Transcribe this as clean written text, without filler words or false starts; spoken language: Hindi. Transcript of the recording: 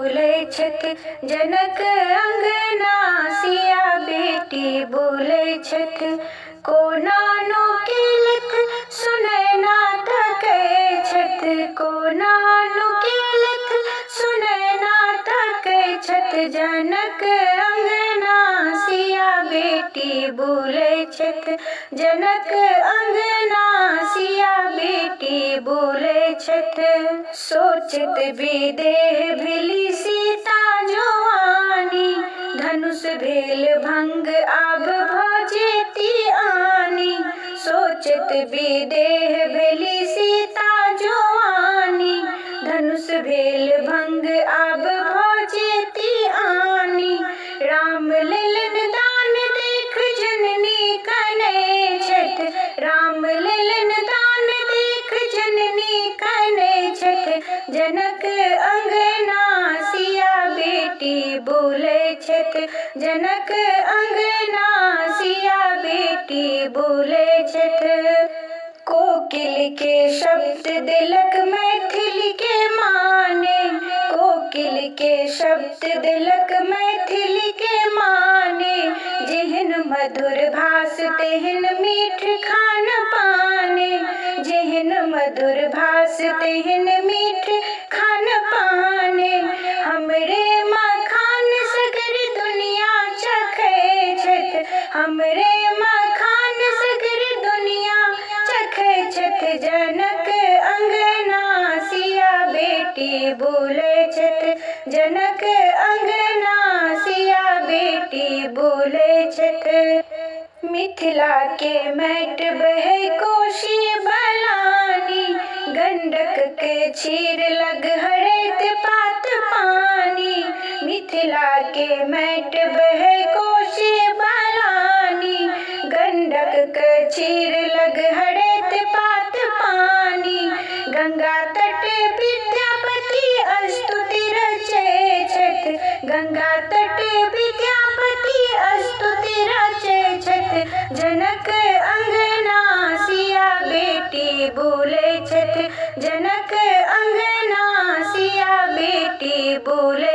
बोले छत जनक अंगना, सिया बेटी बोले छत को नानो केलथ सुनै ना थकै छत, को नानो केलथ सुनै ना थकै छत। जनक अंगना सिया बेटी बोले छत, जनक अंगना सिया बेटी बोले छत। सोचत विदेह भेली सीता जोआनी, धनुष भेल भंग आब भजेती आनी। सोचत विदेह भेली सीता जोआनी, धनुष भेल भंग आब भजेती आनी। राम लेलन दान देख जननी कनै छत, राम लेलन दान देख जननी कनै छत। जनक अंगना सिया बेटी बोले छत, जनक अंगना सिया बेटी बोले छत। कोकिल के शब्द दिलक मैथिली के माने, कोकिल के शब्द दिलक मैथिली के माने। जेहन मधुर भास तेहन मीठ खान पाने, जेहन मधुर भास तेहन मीठ खान पाने। हमरे मखान सगर दुनिया चखै छत, हमरे मखान सगर दुनिया चखै छत। जनक अंगना सिया बेटी बोले छत, जनक अंगना सिया बेटी बोले छत। मिथिला के मैट बहे कोशी बलानी, गंडक के चीर लग हरैत पात पानी। मिथिला के मैट बहे कोशी बलानी, गंडक के चीर लग हरैत पात पानी। गंगा तट विद्यापति स्तुति रचै छत, गंगा तट विद्यापति स्तुति रचै छत। जनक अंगना सिया बेटी बोले छत, जनक अंगना सिया बेटी बोले